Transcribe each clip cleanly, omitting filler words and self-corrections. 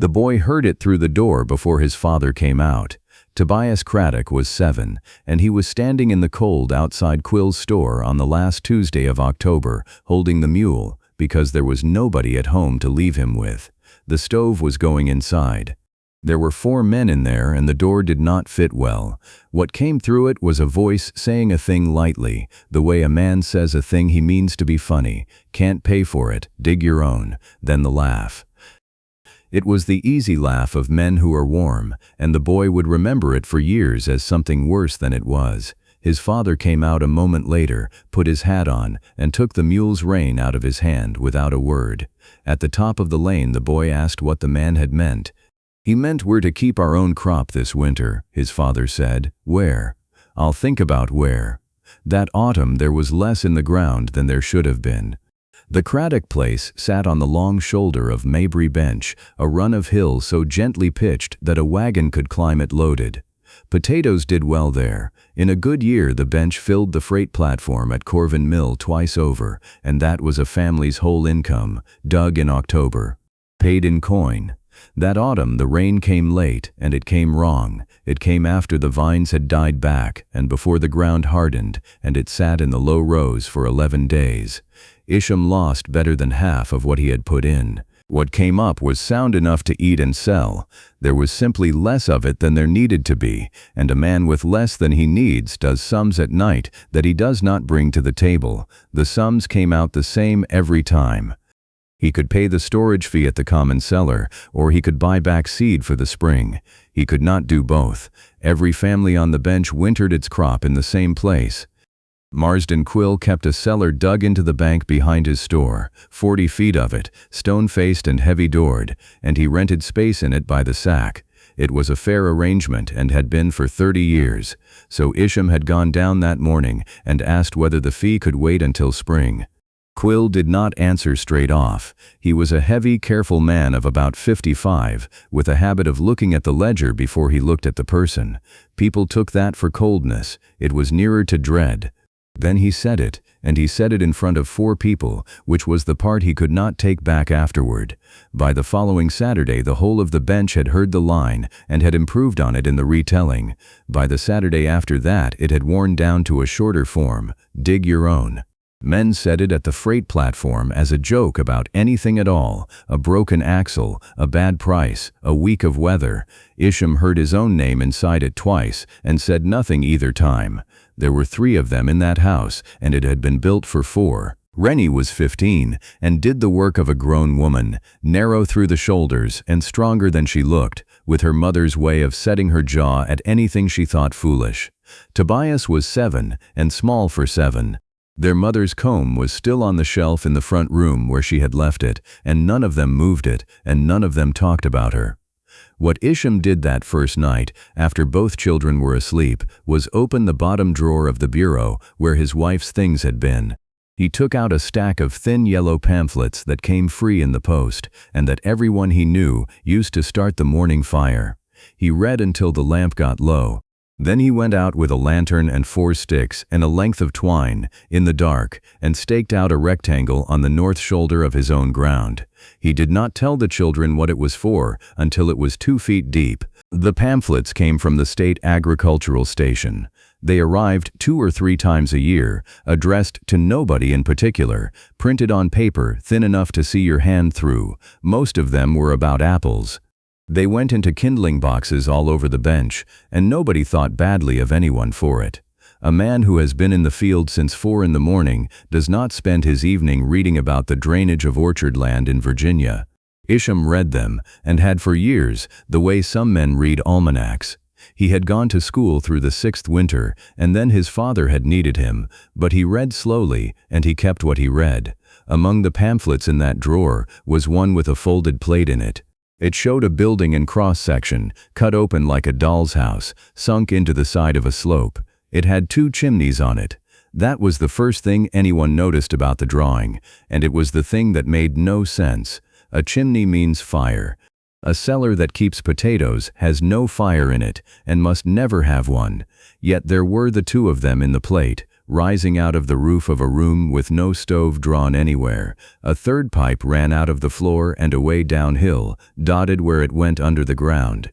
The boy heard it through the door before his father came out. Tobias Craddock was 7, and he was standing in the cold outside Quill's store on the last Tuesday of October, holding the mule, because there was nobody at home to leave him with. The stove was going inside. There were 4 men in there, and the door did not fit well. What came through it was a voice saying a thing lightly, the way a man says a thing he means to be funny. "Can't pay for it, dig your own." Then the laugh. It was the easy laugh of men who are warm, and the boy would remember it for years as something worse than it was. His father came out a moment later, put his hat on, and took the mule's rein out of his hand without a word. At the top of the lane the boy asked what the man had meant. "He meant we're to keep our own crop this winter," his father said. "Where?" "I'll think about where." That autumn there was less in the ground than there should have been. The Craddock place sat on the long shoulder of Mabry bench, a run of hill so gently pitched that a wagon could climb it loaded. Potatoes did well there. In a good year the bench filled the freight platform at Corven mill twice over, and that was a family's whole income, dug in October, paid in coin. That autumn the rain came late, and it came wrong. It came after the vines had died back, and before the ground hardened, and it sat in the low rows for 11 days. Isham lost better than half of what he had put in. What came up was sound enough to eat and sell. There was simply less of it than there needed to be, and a man with less than he needs does sums at night that he does not bring to the table. The sums came out the same every time. He could pay the storage fee at the common cellar, or he could buy back seed for the spring. He could not do both. Every family on the bench wintered its crop in the same place. Marsden Quill kept a cellar dug into the bank behind his store, 40 feet of it, stone-faced and heavy-doored, and he rented space in it by the sack. It was a fair arrangement and had been for 30 years. So Isham had gone down that morning and asked whether the fee could wait until spring. Quill did not answer straight off. He was a heavy, careful man of about 55, with a habit of looking at the ledger before he looked at the person. People took that for coldness. It was nearer to dread. Then he said it, and he said it in front of 4 people, which was the part he could not take back afterward. By the following Saturday the whole of the bench had heard the line and had improved on it in the retelling. By the Saturday after that it had worn down to a shorter form, "dig your own." Men said it at the freight platform as a joke about anything at all, a broken axle, a bad price, a week of weather. Isham heard his own name inside it twice and said nothing either time. There were 3 of them in that house, and it had been built for 4. Rennie was 15 and did the work of a grown woman, narrow through the shoulders and stronger than she looked, with her mother's way of setting her jaw at anything she thought foolish. Tobias was 7 and small for 7. Their mother's comb was still on the shelf in the front room where she had left it, and none of them moved it, and none of them talked about her. What Isham did that first night, after both children were asleep, was open the bottom drawer of the bureau where his wife's things had been. He took out a stack of thin yellow pamphlets that came free in the post, and that everyone he knew used to start the morning fire. He read until the lamp got low. Then he went out with a lantern and 4 sticks and a length of twine, in the dark, and staked out a rectangle on the north shoulder of his own ground. He did not tell the children what it was for until it was 2 feet deep. The pamphlets came from the state agricultural station. They arrived 2 or 3 times a year, addressed to nobody in particular, printed on paper thin enough to see your hand through. Most of them were about apples. They went into kindling boxes all over the bench, and nobody thought badly of anyone for it. A man who has been in the field since 4 in the morning does not spend his evening reading about the drainage of orchard land in Virginia. Isham read them, and had for years, the way some men read almanacs. He had gone to school through the 6th winter, and then his father had needed him, but he read slowly, and he kept what he read. Among the pamphlets in that drawer was one with a folded plate in it. It showed a building in cross-section, cut open like a doll's house, sunk into the side of a slope. It had 2 chimneys on it. That was the first thing anyone noticed about the drawing, and it was the thing that made no sense. A chimney means fire. A cellar that keeps potatoes has no fire in it, and must never have one. Yet there were the 2 of them in the plate, rising out of the roof of a room with no stove drawn anywhere. A third pipe ran out of the floor and away downhill, dotted where it went under the ground.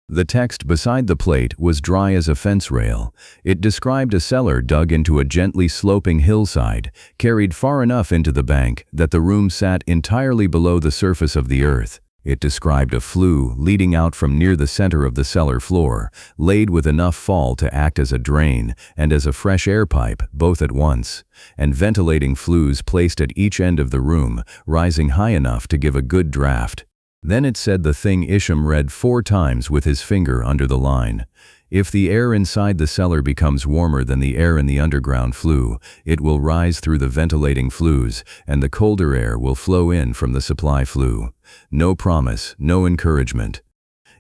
The text beside the plate was dry as a fence rail. It described a cellar dug into a gently sloping hillside, carried far enough into the bank that the room sat entirely below the surface of the earth. It described a flue leading out from near the center of the cellar floor, laid with enough fall to act as a drain and as a fresh air pipe, both at once, and ventilating flues placed at each end of the room, rising high enough to give a good draft. Then it said the thing Isham read 4 times with his finger under the line. If the air inside the cellar becomes warmer than the air in the underground flue, it will rise through the ventilating flues, and the colder air will flow in from the supply flue. No promise, no encouragement.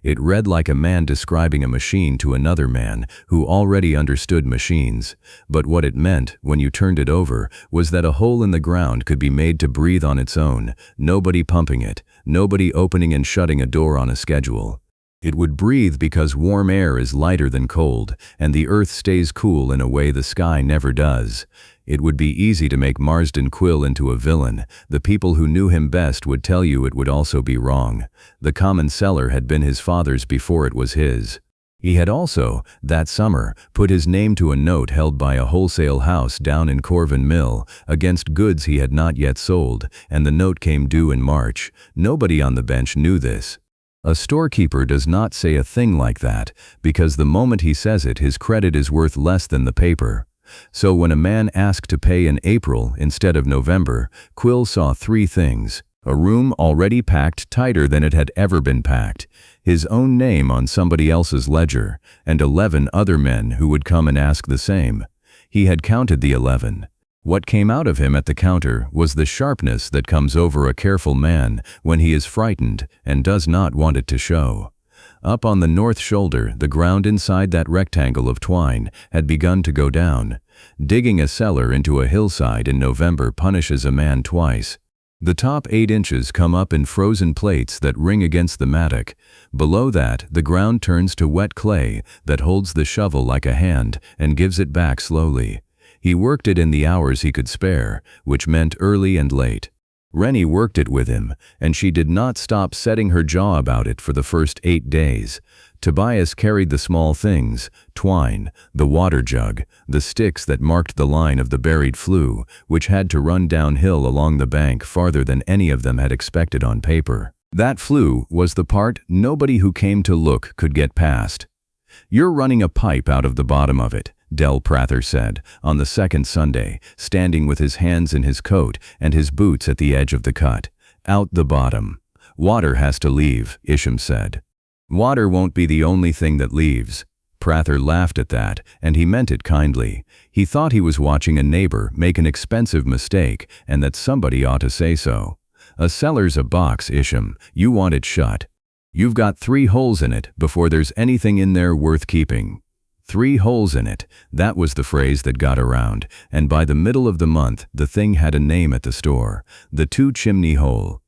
It read like a man describing a machine to another man who already understood machines. But what it meant, when you turned it over, was that a hole in the ground could be made to breathe on its own, nobody pumping it, nobody opening and shutting a door on a schedule. It would breathe because warm air is lighter than cold, and the earth stays cool in a way the sky never does. It would be easy to make Marsden Quill into a villain. The people who knew him best would tell you it would also be wrong. The common cellar had been his father's before it was his. He had also, that summer, put his name to a note held by a wholesale house down in Corven Mill against goods he had not yet sold, and the note came due in March. Nobody on the bench knew this. A storekeeper does not say a thing like that, because the moment he says it, his credit is worth less than the paper. So when a man asked to pay in April instead of November, Quill saw 3 things: a room already packed tighter than it had ever been packed, his own name on somebody else's ledger, and 11 other men who would come and ask the same. He had counted the 11. What came out of him at the counter was the sharpness that comes over a careful man when he is frightened and does not want it to show. Up on the north shoulder, the ground inside that rectangle of twine had begun to go down. Digging a cellar into a hillside in November punishes a man twice. The top 8 inches come up in frozen plates that ring against the mattock. Below that, the ground turns to wet clay that holds the shovel like a hand and gives it back slowly. He worked it in the hours he could spare, which meant early and late. Rennie worked it with him, and she did not stop setting her jaw about it for the first 8 days. Tobias carried the small things: twine, the water jug, the sticks that marked the line of the buried flue, which had to run downhill along the bank farther than any of them had expected on paper. That flue was the part nobody who came to look could get past. "You're running a pipe out of the bottom of it," Dell Prather said, on the second Sunday, standing with his hands in his coat and his boots at the edge of the cut. "Out the bottom. Water has to leave," Isham said. "Water won't be the only thing that leaves." Prather laughed at that, and he meant it kindly. He thought he was watching a neighbor make an expensive mistake, and that somebody ought to say so. "A cellar's a box, Isham. You want it shut. You've got 3 holes in it before there's anything in there worth keeping." 3 holes in it, that was the phrase that got around, and by the middle of the month the thing had a name at the store: the 2-chimney hole.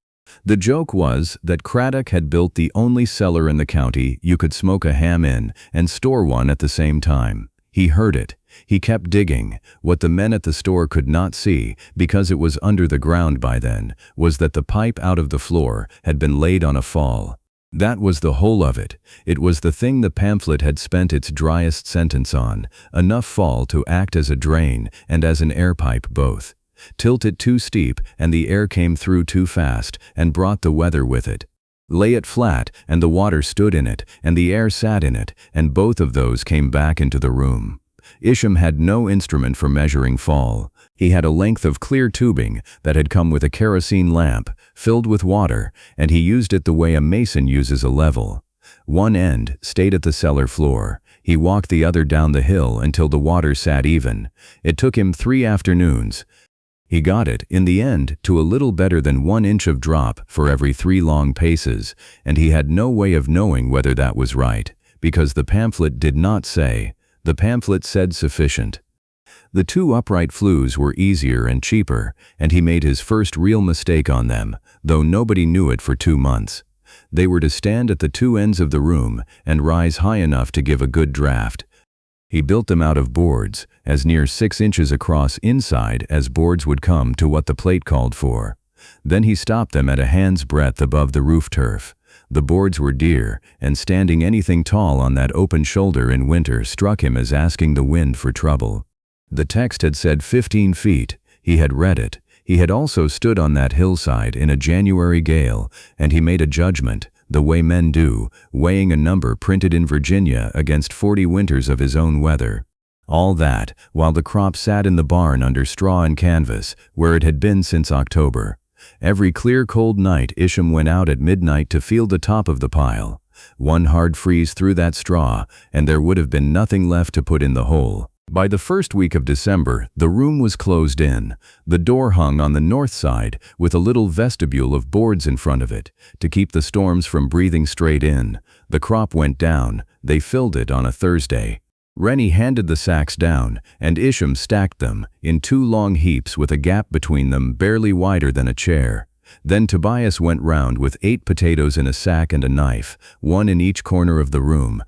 The joke was that Craddock had built the only cellar in the county you could smoke a ham in and store one at the same time. He heard it. He kept digging. What the men at the store could not see, because it was under the ground by then, was that the pipe out of the floor had been laid on a fall. That was the whole of it. It was the thing the pamphlet had spent its driest sentence on: enough fall to act as a drain and as an air pipe both. Tilt it too steep and the air came through too fast and brought the weather with it. Lay it flat and the water stood in it and the air sat in it, and both of those came back into the room. Isham had no instrument for measuring fall. He had a length of clear tubing that had come with a kerosene lamp, filled with water, and he used it the way a mason uses a level. One end stayed at the cellar floor. He walked the other down the hill until the water sat even. It took him 3 afternoons. He got it, in the end, to a little better than 1 inch of drop for every 3 long paces, and he had no way of knowing whether that was right, because the pamphlet did not say. The pamphlet said sufficient. The 2 upright flues were easier and cheaper, and he made his first real mistake on them, though nobody knew it for 2 months. They were to stand at the 2 ends of the room and rise high enough to give a good draft. He built them out of boards, as near 6 inches across inside as boards would come to what the plate called for. Then he stopped them at a hand's breadth above the roof turf. The boards were dear, and standing anything tall on that open shoulder in winter struck him as asking the wind for trouble. The text had said 15 feet. He had read it. He had also stood on that hillside in a January gale, and he made a judgment, the way men do, weighing a number printed in Virginia against 40 winters of his own weather. All that, while the crop sat in the barn under straw and canvas, where it had been since October. Every clear cold night Isham went out at midnight to feel the top of the pile. One hard freeze through that straw, and there would have been nothing left to put in the hole. By the first week of December, the room was closed in. The door hung on the north side, with a little vestibule of boards in front of it, to keep the storms from breathing straight in. The crop went down. They filled it on a Thursday. Rennie handed the sacks down, and Isham stacked them, in 2 long heaps with a gap between them barely wider than a chair. Then Tobias went round with 8 potatoes in a sack and a knife, 1 in each corner of the room.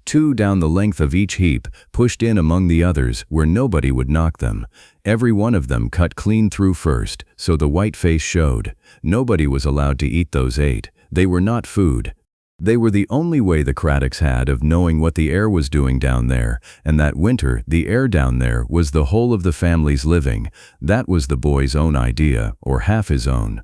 2 down the length of each heap, pushed in among the others where nobody would knock them. Every one of them cut clean through first, so the white face showed. Nobody was allowed to eat those 8. They were not food. They were the only way the Craddocks had of knowing what the air was doing down there, and that winter the air down there was the whole of the family's living. That was the boy's own idea, or half his own.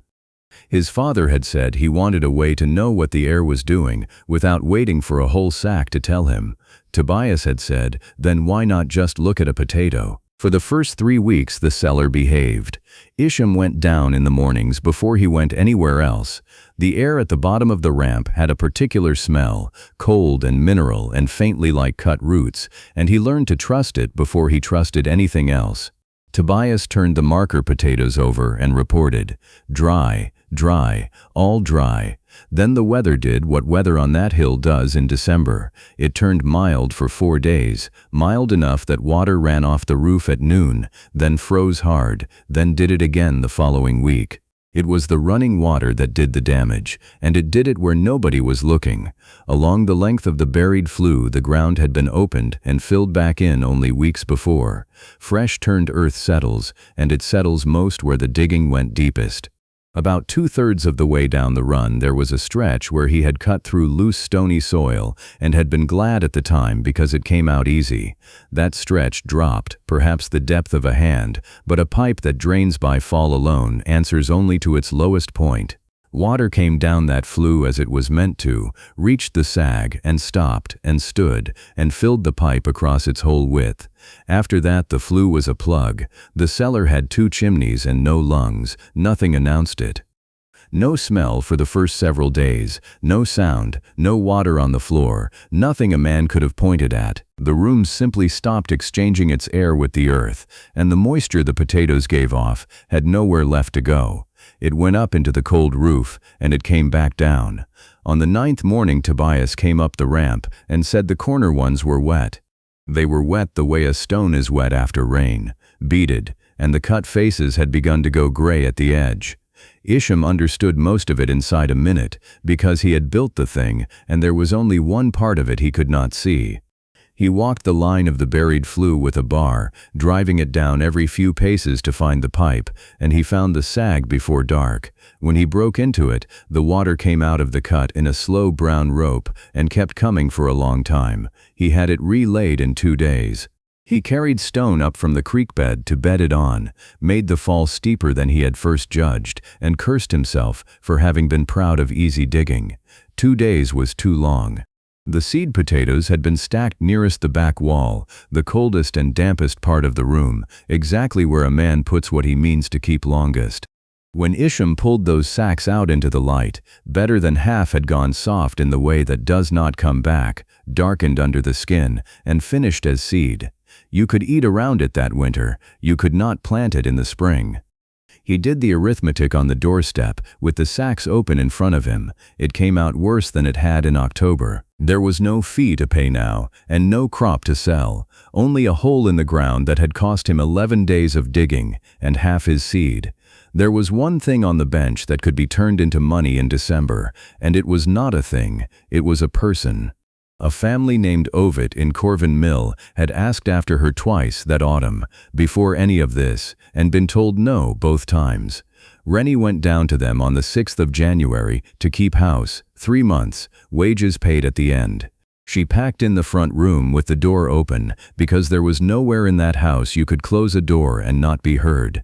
His father had said he wanted a way to know what the air was doing without waiting for a whole sack to tell him. Tobias had said, then why not just look at a potato? For the first 3 weeks the cellar behaved. Isham went down in the mornings before he went anywhere else. The air at the bottom of the ramp had a particular smell, cold and mineral and faintly like cut roots, and he learned to trust it before he trusted anything else. Tobias turned the marker potatoes over and reported, dry, dry, all dry. Then the weather did what weather on that hill does in December. It turned mild for 4 days, mild enough that water ran off the roof at noon, then froze hard, then did it again the following week. It was the running water that did the damage, and it did it where nobody was looking. Along the length of the buried flue the ground had been opened and filled back in only weeks before. Fresh turned earth settles, and it settles most where the digging went deepest. About 2/3 of the way down the run there was a stretch where he had cut through loose stony soil and had been glad at the time because it came out easy. That stretch dropped, perhaps the depth of a hand, but a pipe that drains by fall alone answers only to its lowest point. Water came down that flue as it was meant to, reached the sag and stopped and stood and filled the pipe across its whole width. After that the flue was a plug. The cellar had 2 chimneys and no lungs. Nothing announced it. No smell for the first several days, no sound, no water on the floor, nothing a man could have pointed at. The room simply stopped exchanging its air with the earth, and the moisture the potatoes gave off had nowhere left to go. It went up into the cold roof, and it came back down. On the 9th morning Tobias came up the ramp and said the corner ones were wet. They were wet the way a stone is wet after rain, beaded, and the cut faces had begun to go gray at the edge. Isham understood most of it inside a minute, because he had built the thing, and there was only one part of it he could not see. He walked the line of the buried flue with a bar, driving it down every few paces to find the pipe, and he found the sag before dark. When he broke into it, the water came out of the cut in a slow brown rope and kept coming for a long time. He had it relaid in 2 days. He carried stone up from the creek bed to bed it on, made the fall steeper than he had first judged, and cursed himself for having been proud of easy digging. 2 days was too long. The seed potatoes had been stacked nearest the back wall, the coldest and dampest part of the room, exactly where a man puts what he means to keep longest. When Isham pulled those sacks out into the light, better than half had gone soft in the way that does not come back, darkened under the skin, and finished as seed. You could eat around it that winter, you could not plant it in the spring. He did the arithmetic on the doorstep, with the sacks open in front of him. It came out worse than it had in October. There was no fee to pay now, and no crop to sell, only a hole in the ground that had cost him 11 days of digging, and half his seed. There was one thing on the bench that could be turned into money in December, and it was not a thing, it was a person. A family named Ovitts in Corven mill had asked after her twice that autumn, before any of this, and been told no both times. Rennie went down to them on the 6th of January to keep house, 3 months, wages paid at the end. She packed in the front room with the door open, because there was nowhere in that house you could close a door and not be heard.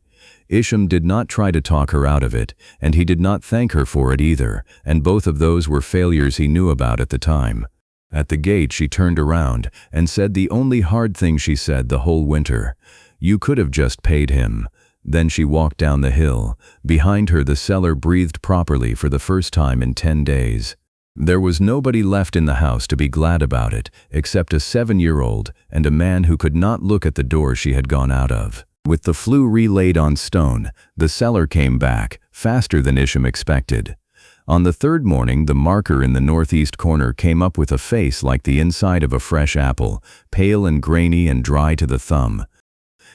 Isham did not try to talk her out of it, and he did not thank her for it either, and both of those were failures he knew about at the time. At the gate she turned around and said the only hard thing she said the whole winter. "You could have just paid him." Then she walked down the hill. Behind her the cellar breathed properly for the first time in 10 days. There was nobody left in the house to be glad about it, except a 7-year-old and a man who could not look at the door she had gone out of. With the flue relaid on stone, the cellar came back, faster than Isham expected. On the 3rd morning the marker in the northeast corner came up with a face like the inside of a fresh apple, pale and grainy and dry to the thumb.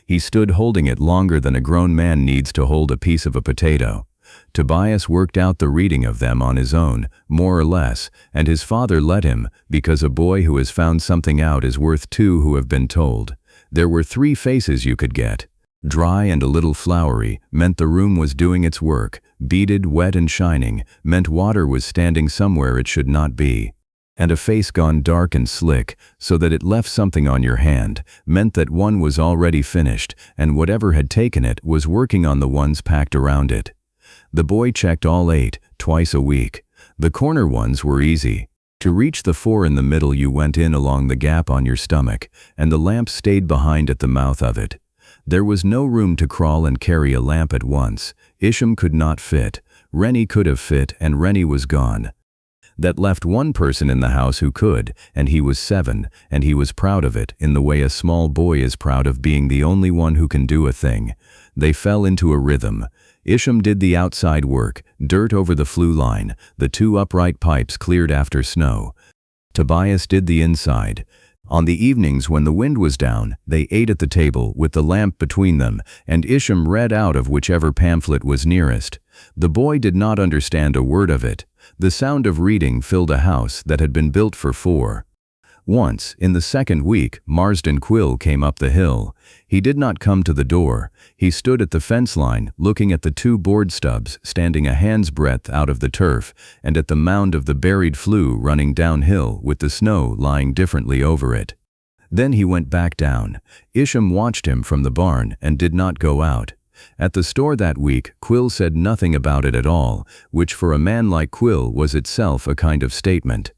He stood holding it longer than a grown man needs to hold a piece of a potato. Tobias worked out the reading of them on his own, more or less, and his father let him, because a boy who has found something out is worth 2 who have been told. There were 3 faces you could get. Dry and a little flowery meant the room was doing its work. Beaded, wet and shining meant water was standing somewhere it should not be. And a face gone dark and slick, so that it left something on your hand, meant that one was already finished, and whatever had taken it was working on the ones packed around it. The boy checked all 8, twice a week. The corner ones were easy. To reach the 4 in the middle you went in along the gap on your stomach, and the lamp stayed behind at the mouth of it. There was no room to crawl and carry a lamp at once. Isham could not fit. Rennie could have fit, and Rennie was gone. That left one person in the house who could, and he was 7, and he was proud of it, in the way a small boy is proud of being the only one who can do a thing. They fell into a rhythm. Isham did the outside work, dirt over the flue line, the 2 upright pipes cleared after snow. Tobias did the inside. On the evenings when the wind was down, they ate at the table with the lamp between them, and Isham read out of whichever pamphlet was nearest. The boy did not understand a word of it. The sound of reading filled a house that had been built for 4. Once, in the 2nd week, Marsden Quill came up the hill. He did not come to the door. He stood at the fence line, looking at the 2 board stubs standing a hand's breadth out of the turf, and at the mound of the buried flue running downhill with the snow lying differently over it. Then he went back down. Isham watched him from the barn and did not go out. At the store that week, Quill said nothing about it at all, which for a man like Quill was itself a kind of statement.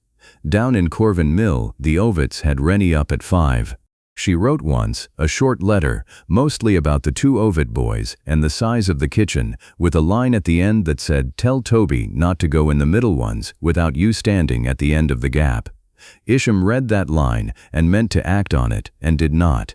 Down in Corven mill, the Ovitts had Rennie up at 5. She wrote once, a short letter, mostly about the 2 Ovitts boys and the size of the kitchen, with a line at the end that said, "Tell Toby not to go in the middle ones without you standing at the end of the gap." Isham read that line and meant to act on it, and did not.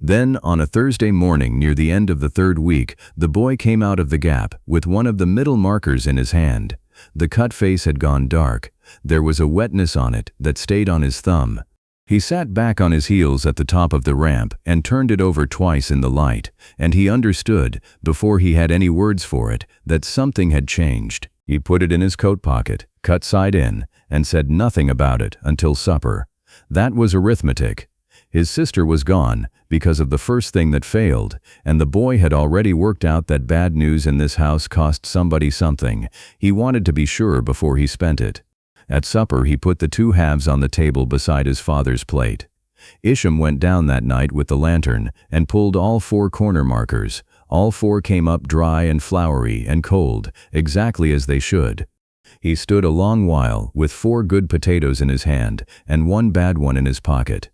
Then, on a Thursday morning near the end of the 3rd week, the boy came out of the gap with one of the middle markers in his hand. The cut face had gone dark. There was a wetness on it that stayed on his thumb. He sat back on his heels at the top of the ramp and turned it over twice in the light, and he understood, before he had any words for it, that something had changed. He put it in his coat pocket, cut side in, and said nothing about it until supper. That was arithmetic. His sister was gone, because of the first thing that failed, and the boy had already worked out that bad news in this house cost somebody something. He wanted to be sure before he spent it. At supper he put the 2 halves on the table beside his father's plate. Isham went down that night with the lantern, and pulled all 4 corner markers. All 4 came up dry and flowery and cold, exactly as they should. He stood a long while, with 4 good potatoes in his hand, and 1 bad one in his pocket.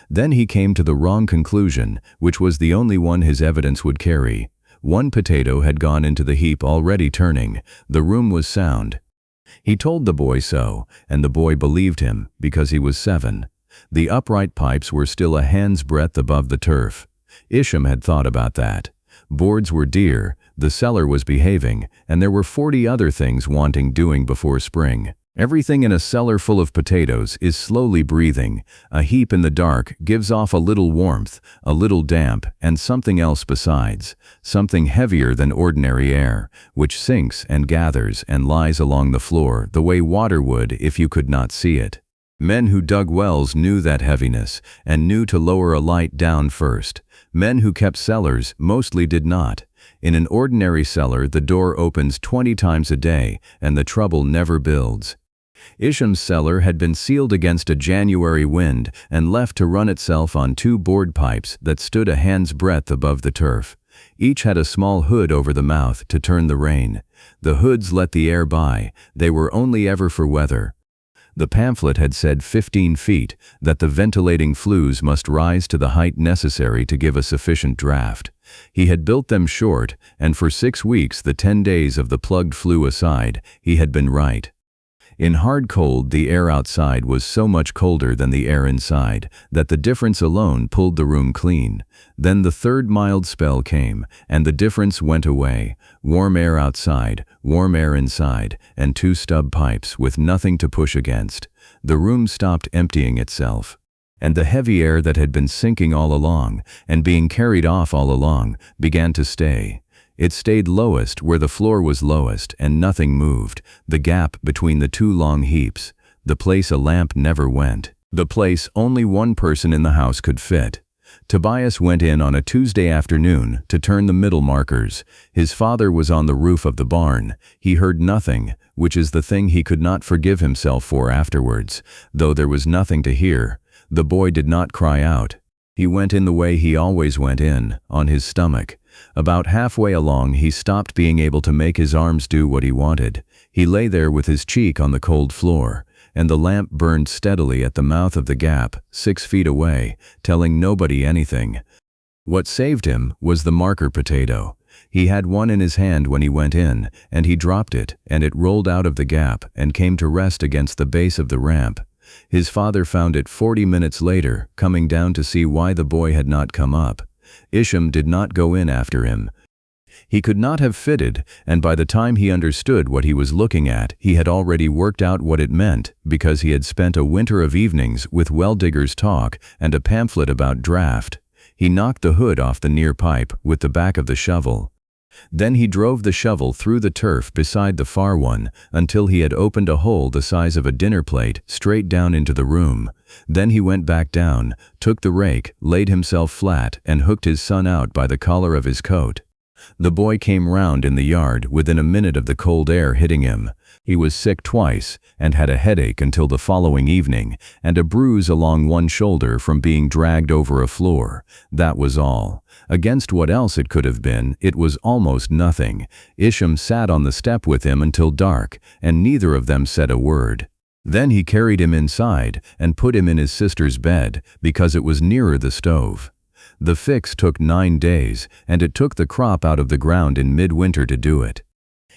Then he came to the wrong conclusion, which was the only one his evidence would carry. 1 potato had gone into the heap already turning. The room was sound. He told the boy so, and the boy believed him, because he was 7. The upright pipes were still a hand's breadth above the turf. Isham had thought about that. Boards were dear, the cellar was behaving, and there were 40 other things wanting doing before spring. Everything in a cellar full of potatoes is slowly breathing. A heap in the dark gives off a little warmth, a little damp, and something else besides, something heavier than ordinary air, which sinks and gathers and lies along the floor the way water would if you could not see it. Men who dug wells knew that heaviness, and knew to lower a light down first. Men who kept cellars mostly did not. In an ordinary cellar, the door opens 20 times a day, and the trouble never builds. Isham's cellar had been sealed against a January wind and left to run itself on 2 board pipes that stood a hand's breadth above the turf. Each had a small hood over the mouth to turn the rain. The hoods let the air by. They were only ever for weather. The pamphlet had said 15 feet, that the ventilating flues must rise to the height necessary to give a sufficient draft. He had built them short, and for 6 weeks, the 10 days of the plugged flue aside, he had been right. In hard cold, the air outside was so much colder than the air inside that the difference alone pulled the room clean. Then the third mild spell came, and the difference went away. Warm air outside, warm air inside, and 2 stub pipes with nothing to push against. The room stopped emptying itself. And the heavy air that had been sinking all along, and being carried off all along, began to stay. It stayed lowest where the floor was lowest, and nothing moved, the gap between the 2 long heaps. The place a lamp never went. The place only one person in the house could fit. Tobias went in on a Tuesday afternoon to turn the middle markers. His father was on the roof of the barn. He heard nothing, which is the thing he could not forgive himself for afterwards, though there was nothing to hear. The boy did not cry out. He went in the way he always went in, on his stomach. About halfway along, he stopped being able to make his arms do what he wanted. He lay there with his cheek on the cold floor, and the lamp burned steadily at the mouth of the gap, 6 feet away, telling nobody anything. What saved him was the marker potato. He had one in his hand when he went in, and he dropped it, and it rolled out of the gap and came to rest against the base of the ramp. His father found it 40 minutes later, coming down to see why the boy had not come up. Isham did not go in after him. He could not have fitted, and by the time he understood what he was looking at, he had already worked out what it meant, because he had spent a winter of evenings with well-diggers' talk and a pamphlet about draft. He knocked the hood off the near pipe with the back of the shovel. Then he drove the shovel through the turf beside the far one until he had opened a hole the size of a dinner plate straight down into the room. Then he went back down, took the rake, laid himself flat, and hooked his son out by the collar of his coat. The boy came round in the yard within a minute of the cold air hitting him. He was sick twice, and had a headache until the following evening, and a bruise along one shoulder from being dragged over a floor. That was all. Against what else it could have been, it was almost nothing. Isham sat on the step with him until dark, and neither of them said a word. Then he carried him inside, and put him in his sister's bed, because it was nearer the stove. The fix took 9 days, and it took the crop out of the ground in midwinter to do it.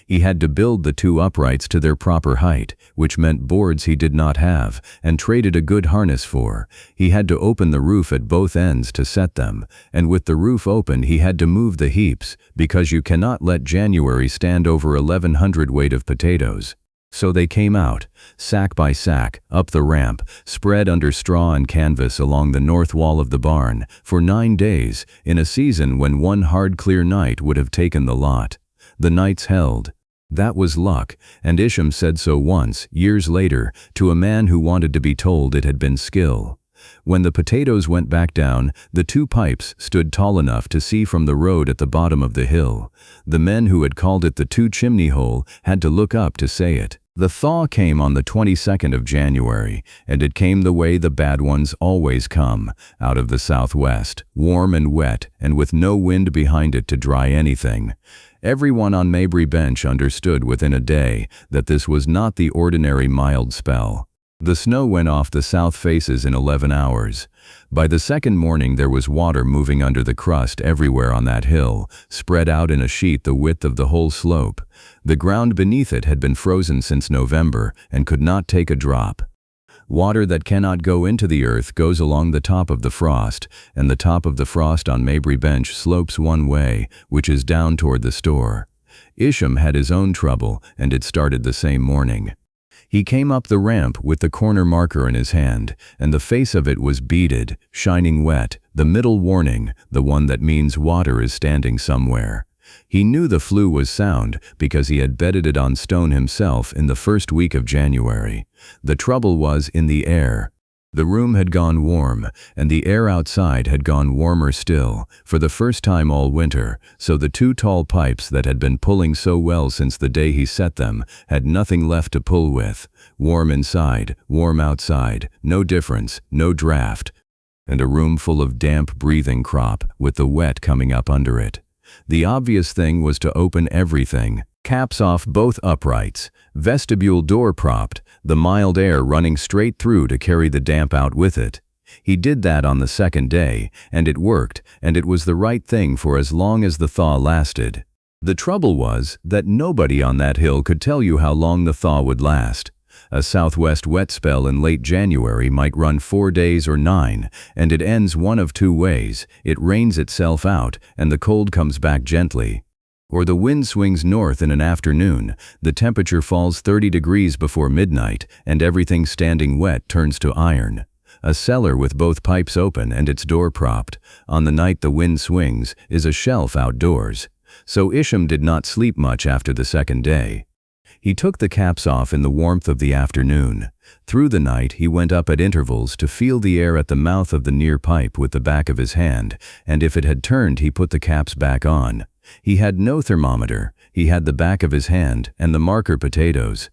He had to build the 2 uprights to their proper height, which meant boards he did not have, and traded a good harness for. He had to open the roof at both ends to set them, and with the roof open he had to move the heaps, because you cannot let January stand over 1,100 weight of potatoes. So they came out, sack by sack, up the ramp, spread under straw and canvas along the north wall of the barn, for 9 days, in a season when one hard clear night would have taken the lot. The nights held. That was luck, and Isham said so once, years later, to a man who wanted to be told it had been skill. When the potatoes went back down, the 2 pipes stood tall enough to see from the road at the bottom of the hill. The men who had called it the 2-chimney hole had to look up to say it. The thaw came on the 22nd of January, and it came the way the bad ones always come, out of the southwest, warm and wet, and with no wind behind it to dry anything. Everyone on Mabry bench understood within a day that this was not the ordinary mild spell. The snow went off the south faces in 11 hours. By the second morning there was water moving under the crust everywhere on that hill, spread out in a sheet the width of the whole slope. The ground beneath it had been frozen since November and could not take a drop. Water that cannot go into the earth goes along the top of the frost, and the top of the frost on Mabry bench slopes one way, which is down toward the store. Isham had his own trouble, and it started the same morning. He came up the ramp with the corner marker in his hand, and the face of it was beaded, shining wet, the middle warning, the one that means water is standing somewhere. He knew the flue was sound because he had bedded it on stone himself in the first week of January. The trouble was in the air. The room had gone warm, and the air outside had gone warmer still, for the first time all winter, so the two tall pipes that had been pulling so well since the day he set them had nothing left to pull with. Warm inside, warm outside, no difference, no draft, and a room full of damp breathing crop with the wet coming up under it. The obvious thing was to open everything. Caps off both uprights, vestibule door propped, the mild air running straight through to carry the damp out with it. He did that on the second day, and it worked, and it was the right thing for as long as the thaw lasted. The trouble was that nobody on that hill could tell you how long the thaw would last. A southwest wet spell in late January might run 4 days or 9, and it ends one of two ways. It rains itself out, and the cold comes back gently. Or the wind swings north in an afternoon, the temperature falls 30 degrees before midnight, and everything standing wet turns to iron. A cellar with both pipes open and its door propped, on the night the wind swings, is a shelf outdoors. So Isham did not sleep much after the second day. He took the caps off in the warmth of the afternoon. Through the night he went up at intervals to feel the air at the mouth of the near pipe with the back of his hand, and if it had turned he put the caps back on. He had no thermometer, he had the back of his hand and the marker potatoes.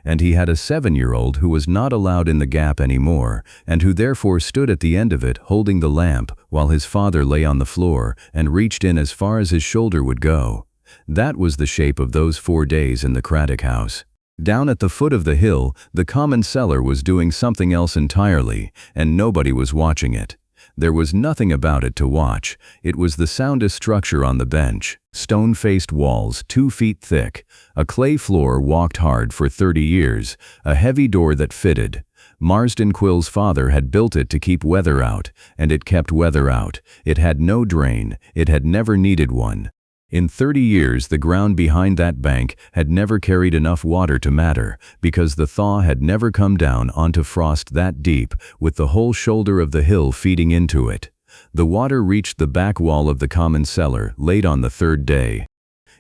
And he had a 7-year-old who was not allowed in the gap anymore, and who therefore stood at the end of it holding the lamp while his father lay on the floor and reached in as far as his shoulder would go. That was the shape of those 4 days in the Craddock house. Down at the foot of the hill, the common cellar was doing something else entirely, and nobody was watching it. There was nothing about it to watch. It was the soundest structure on the bench. Stone-faced walls 2 feet thick, a clay floor walked hard for 30 years, a heavy door that fitted. Marsden Quill's father had built it to keep weather out, and it kept weather out. It had no drain. It had never needed one. In 30 years the ground behind that bank had never carried enough water to matter, because the thaw had never come down onto frost that deep, with the whole shoulder of the hill feeding into it. The water reached the back wall of the common cellar late on the 3rd day.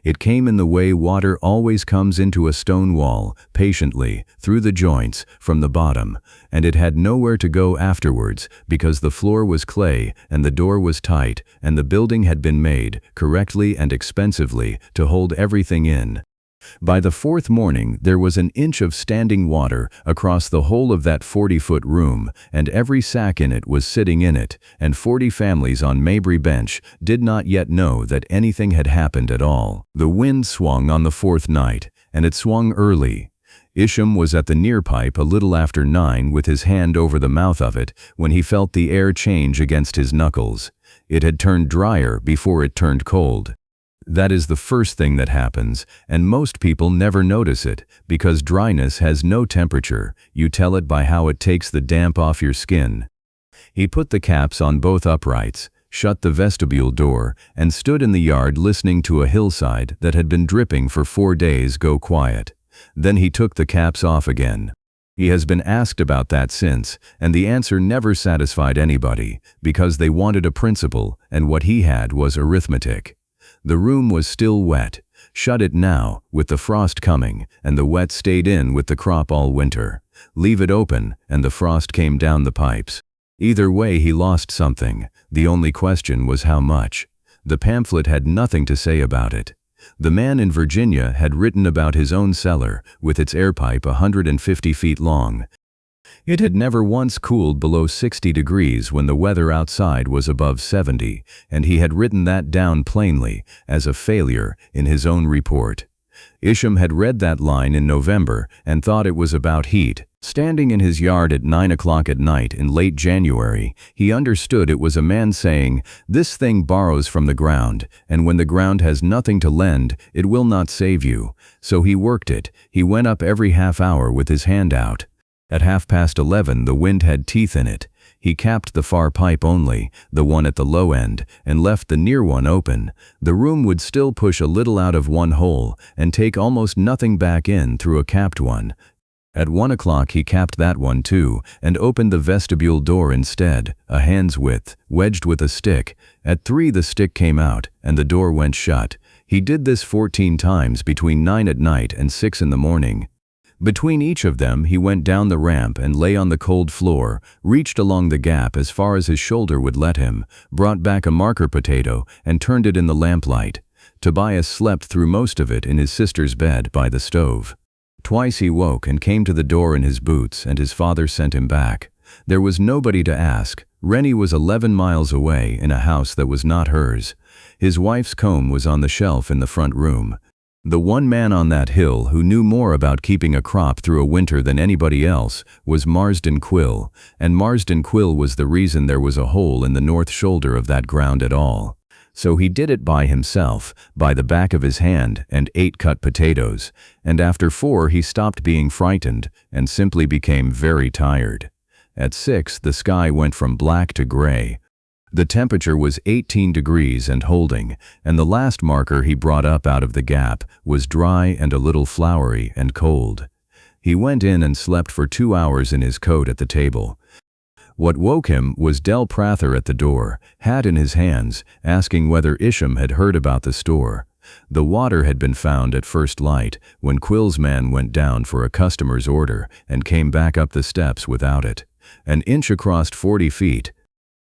It came in the way water always comes into a stone wall, patiently, through the joints, from the bottom, and it had nowhere to go afterwards, because the floor was clay, and the door was tight, and the building had been made, correctly and expensively, to hold everything in. By the 4th morning there was an inch of standing water across the whole of that 40-foot room, and every sack in it was sitting in it, and 40 families on Mabry bench did not yet know that anything had happened at all. The wind swung on the 4th night, and it swung early. Isham was at the near pipe a little after 9 with his hand over the mouth of it when he felt the air change against his knuckles. It had turned drier before it turned cold. That is the first thing that happens, and most people never notice it, because dryness has no temperature. You tell it by how it takes the damp off your skin. He put the caps on both uprights, shut the vestibule door, and stood in the yard listening to a hillside that had been dripping for 4 days go quiet. Then he took the caps off again. He has been asked about that since, and the answer never satisfied anybody, because they wanted a principle, and what he had was arithmetic. The room was still wet. Shut it now, with the frost coming, and the wet stayed in with the crop all winter. Leave it open, and the frost came down the pipes. Either way he lost something. The only question was how much. The pamphlet had nothing to say about it. The man in Virginia had written about his own cellar, with its air pipe 150 feet long. It had never once cooled below 60 degrees when the weather outside was above 70, and he had written that down plainly, as a failure, in his own report. Isham had read that line in November and thought it was about heat. Standing in his yard at 9 o'clock at night in late January, he understood it was a man saying, "This thing borrows from the ground, and when the ground has nothing to lend, it will not save you." So he worked it. He went up every half hour with his hand out. At 11:30 the wind had teeth in it. He capped the far pipe only, the one at the low end, and left the near one open. The room would still push a little out of one hole, and take almost nothing back in through a capped one. At 1 o'clock he capped that one too, and opened the vestibule door instead, a hand's width, wedged with a stick. At 3 the stick came out, and the door went shut. He did this 14 times between 9 at night and 6 in the morning. Between each of them, he went down the ramp and lay on the cold floor, reached along the gap as far as his shoulder would let him, brought back a marker potato, and turned it in the lamplight. Tobias slept through most of it in his sister's bed by the stove. Twice he woke and came to the door in his boots, and his father sent him back. There was nobody to ask. Rennie was 11 miles away in a house that was not hers. His wife's comb was on the shelf in the front room. The one man on that hill who knew more about keeping a crop through a winter than anybody else was Marsden Quill, and Marsden Quill was the reason there was a hole in the north shoulder of that ground at all. So he did it by himself, by the back of his hand, and 8 cut potatoes, and after 4 he stopped being frightened and simply became very tired. At 6 the sky went from black to gray. The temperature was 18 degrees and holding, and the last marker he brought up out of the gap was dry and a little floury and cold. He went in and slept for 2 hours in his coat at the table. What woke him was Dell Prather at the door, hat in his hands, asking whether Isham had heard about the store. The water had been found at first light when Quill's man went down for a customer's order and came back up the steps without it. An inch across 40 feet.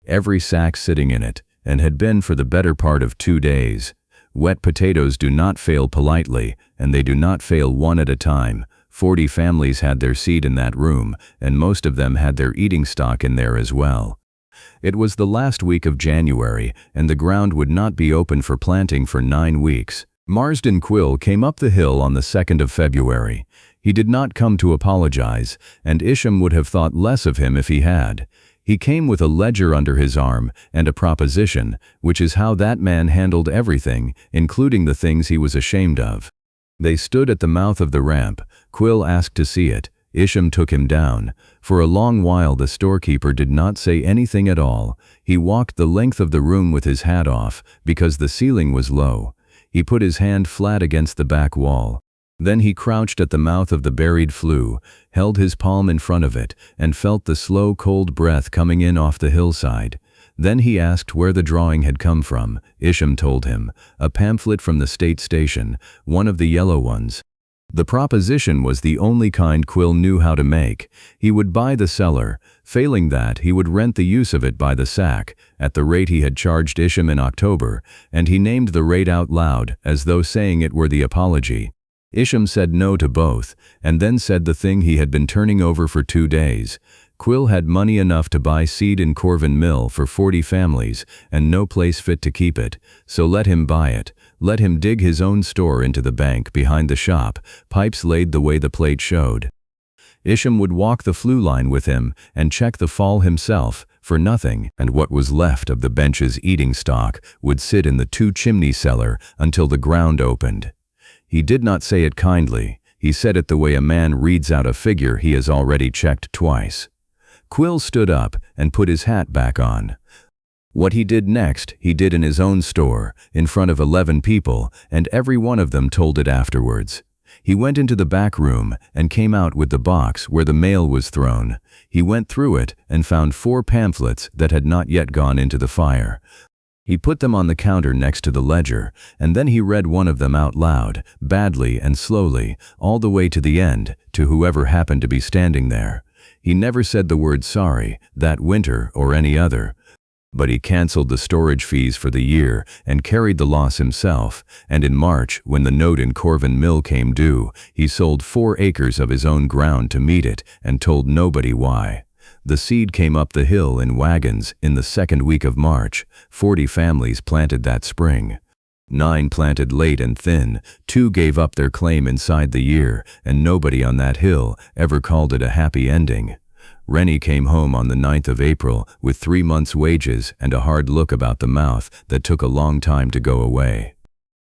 Every sack sitting in it, and had been for the better part of 2 days. Wet potatoes do not fail politely, and they do not fail one at a time. 40 families had their seed in that room, and most of them had their eating stock in there as well. It was the last week of January, and the ground would not be open for planting for 9 weeks. Marsden Quill came up the hill on the 2nd of February. He did not come to apologize, and Isham would have thought less of him if he had. He came with a ledger under his arm and a proposition, which is how that man handled everything, including the things he was ashamed of. They stood at the mouth of the ramp. Quill asked to see it. Isham took him down. For a long while the storekeeper did not say anything at all. He walked the length of the room with his hat off, because the ceiling was low. He put his hand flat against the back wall. Then he crouched at the mouth of the buried flue, held his palm in front of it, and felt the slow cold breath coming in off the hillside. Then he asked where the drawing had come from. Isham told him, a pamphlet from the state station, one of the yellow ones. The proposition was the only kind Quill knew how to make. He would buy the cellar. Failing that, he would rent the use of it by the sack, at the rate he had charged Isham in October, and he named the rate out loud, as though saying it were the apology. Isham said no to both, and then said the thing he had been turning over for 2 days. Quill had money enough to buy seed in Corven mill for 40 families, and no place fit to keep it, so let him buy it. Let him dig his own store into the bank behind the shop, pipes laid the way the plate showed. Isham would walk the flue line with him and check the fall himself, for nothing, and what was left of the bench's eating stock would sit in the 2-chimney cellar until the ground opened. He did not say it kindly. He said it the way a man reads out a figure he has already checked twice. Quill stood up and put his hat back on. What he did next, he did in his own store, in front of 11 people, and every one of them told it afterwards. He went into the back room and came out with the box where the mail was thrown. He went through it and found 4 pamphlets that had not yet gone into the fire. He put them on the counter next to the ledger, and then he read one of them out loud, badly and slowly, all the way to the end, to whoever happened to be standing there. He never said the word sorry, that winter or any other. But he canceled the storage fees for the year and carried the loss himself, and in March, when the note in Corven mill came due, he sold 4 acres of his own ground to meet it and told nobody why. The seed came up the hill in wagons in the 2nd week of March. 40 families planted that spring. 9 planted late and thin, 2 gave up their claim inside the year, and nobody on that hill ever called it a happy ending. Rennie came home on the 9th of April with 3 months' wages and a hard look about the mouth that took a long time to go away.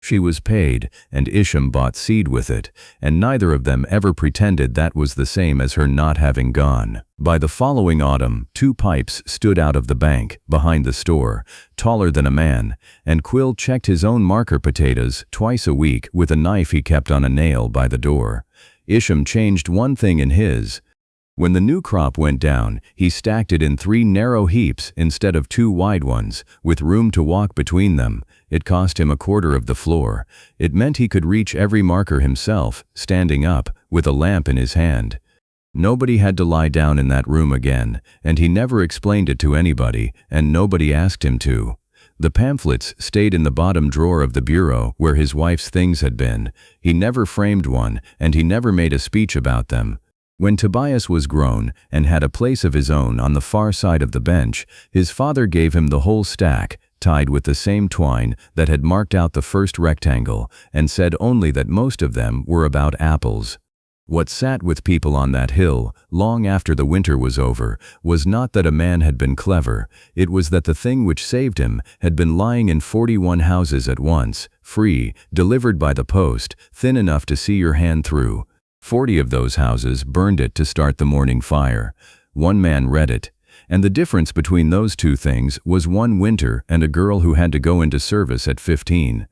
She was paid, and Isham bought seed with it, and neither of them ever pretended that was the same as her not having gone. By the following autumn, 2 pipes stood out of the bank, behind the store, taller than a man, and Quill checked his own marker potatoes twice a week with a knife he kept on a nail by the door. Isham changed one thing in his. When the new crop went down, he stacked it in 3 narrow heaps instead of 2 wide ones, with room to walk between them. It cost him 1/4 of the floor. It meant he could reach every marker himself, standing up, with a lamp in his hand. Nobody had to lie down in that room again, and he never explained it to anybody, and nobody asked him to. The pamphlets stayed in the bottom drawer of the bureau where his wife's things had been. He never framed one, and he never made a speech about them. When Tobias was grown and had a place of his own on the far side of the bench, his father gave him the whole stack, tied with the same twine that had marked out the first rectangle, and said only that most of them were about apples. What sat with people on that hill, long after the winter was over, was not that a man had been clever, it was that the thing which saved him had been lying in 41 houses at once, free, delivered by the post, thin enough to see your hand through. 40 of those houses burned it to start the morning fire. One man read it. And the difference between those two things was one winter and a girl who had to go into service at 15.